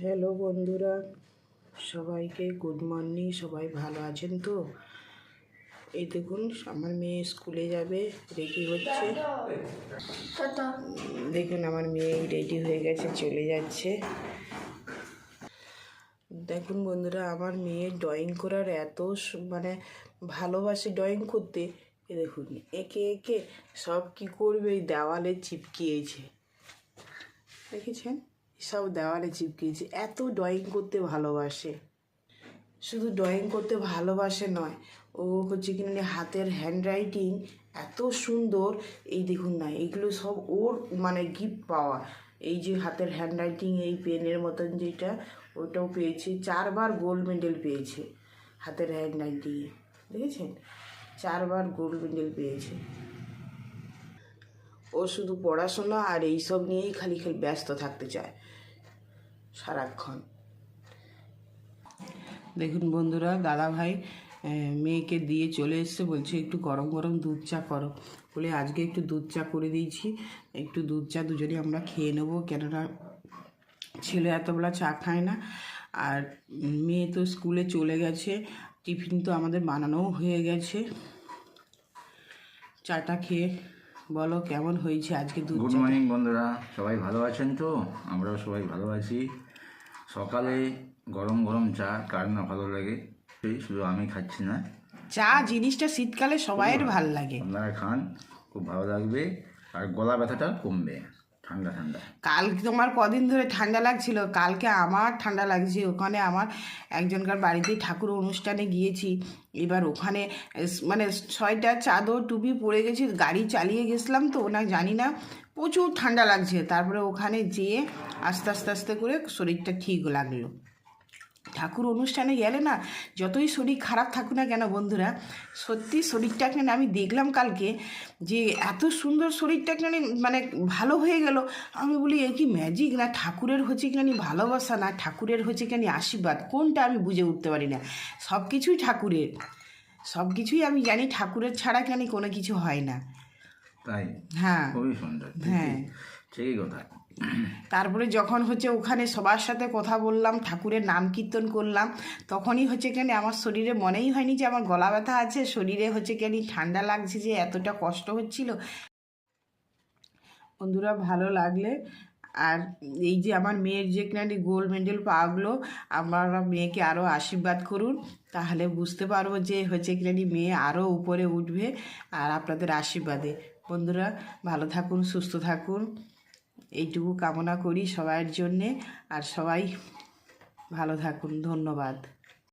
Hello বন্ধুরা, সবাইকে good morning. সবাই ভালো আছেন তো? এই দেখুন, আমার মেয়ে স্কুলে যাবে, রেডি হচ্ছে। দেখুন আমার মেয়ে রেডি হয়ে গেছে, চলে যাচ্ছে। দেখুন বন্ধুরা, আমার মেয়ে ড্রয়িং করার এত ভালোবাসে ড্রয়িং করতে। এ দেখুন, এঁকে এঁকে সব কি করবে, এই দেওয়ালে চিপকিয়েছে, দেখেছেন? সব দেওয়ালে চিপকিয়েছে। এত ড্রয়িং করতে ভালোবাসে। শুধু ড্রয়িং করতে ভালোবাসে নয়, ও হচ্ছে কিনা হাতের হ্যান্ডরাইটিং এত সুন্দর। এই দেখুন না, এইগুলো সব ওর গিফট পাওয়া। এই যে হাতের হ্যান্ডরাইটিং, এই পেনের মতন যেটা, ওটাও পেয়েছে। 4বার গোল্ড মেডেল পেয়েছে হাতের হ্যান্ডরাইটিংয়ে, দেখেছেন? 4বার গোল্ড মেডেল পেয়েছে। ও শুধু পড়াশোনা আর এইসব নিয়েই খালি ব্যস্ত থাকতে চায় সারাক্ষণ। দেখুন বন্ধুরা, দাদা ভাই মেয়েকে দিয়ে চলে এসছে, বলছে একটু গরম গরম দুধ চা করো। বলে আজকে একটু দুধ চা করে দিয়েছি। একটু দুধ চা দুজনে আমরা খেয়ে নেবো, কেননা ছেলে এতবেলা চা খায় না। আর মেয়ে তো স্কুলে চলে গেছে, টিফিন তো আমাদের বানানোও হয়ে গেছে। চাটা খেয়ে বলো কেমন হয়েছে আজকে দুধ চা? গুড মর্নিং বন্ধুরা, সবাই ভালো আছেন তো? আমরাও সবাই ভালো আছি। সকালে গরম গরম চা কার না ভালো লাগে, শুধু আমি খাচ্ছি না। চা জিনিসটা শীতকালে সবাইয়ের ভালো লাগে। আপনারা খান, খুব ভালো লাগবে। আর গলা ব্যথাটা কমবে, ঠান্ডা ঠান্ডা। কালকে তোমার কদিন ধরে ঠান্ডা লাগছিল, কালকে আমার ঠান্ডা লাগছে। ওখানে আমার একজনকার বাড়িতে ঠাকুর অনুষ্ঠানে গিয়েছি। এবার ওখানে 6টা চাদর টুপি পরে গেছি, গাড়ি চালিয়ে গেছিলাম তো, জানি না, প্রচুর ঠান্ডা লাগছে। তারপরে ওখানে যেয়ে আস্তে আস্তে আস্তে করে শরীরটা ঠিক লাগলো। ঠাকুর অনুষ্ঠানে গেলে না, যতই শরীর খারাপ থাকুক না কেন বন্ধুরা, সত্যি শরীরটাকে আমি দেখলাম কালকে যে এত সুন্দর শরীরটাকে ভালো হয়ে গেল। আমি বলি এ কি ম্যাজিক, না ঠাকুরের হচ্ছে কিনা ভালোবাসা, না ঠাকুরের হচ্ছে কিনা আশীর্বাদ, কোনটা আমি বুঝে উঠতে পারি না। সব কিছুই ঠাকুরের, সব কিছুই আমি জানি ঠাকুরের ছাড়া কেন কোনো কিছু হয় না। তাই? হ্যাঁ, খুবই সুন্দর। হ্যাঁ, ঠিকই কথা। তারপরে যখন হচ্ছে ওখানে সবার সাথে কথা বললাম, ঠাকুরের নাম কীর্তন করলাম, তখনই হচ্ছে কেন আমার শরীরে মনেই হয়নি যে আমার গলা ব্যথা আছে, শরীরে হচ্ছে কেন ঠান্ডা লাগছে, যে এতটা কষ্ট হচ্ছিল। বন্ধুরা ভালো লাগলে, আর এই যে আমার মেয়ের যে কিনা গোল্ড মেডেল পাওয়াগুলো, আপনারা মেয়েকে আরও আশীর্বাদ করুন, তাহলে বুঝতে পারবো যে হচ্ছে কিনা মেয়ে আরও উপরে উঠবে। আর আপনাদের আশীর্বাদে বন্ধুরা ভালো থাকুন, সুস্থ থাকুন, এইটুকু কামনা করি সবার জন্যে। আর সবাই ভালো থাকুন, ধন্যবাদ।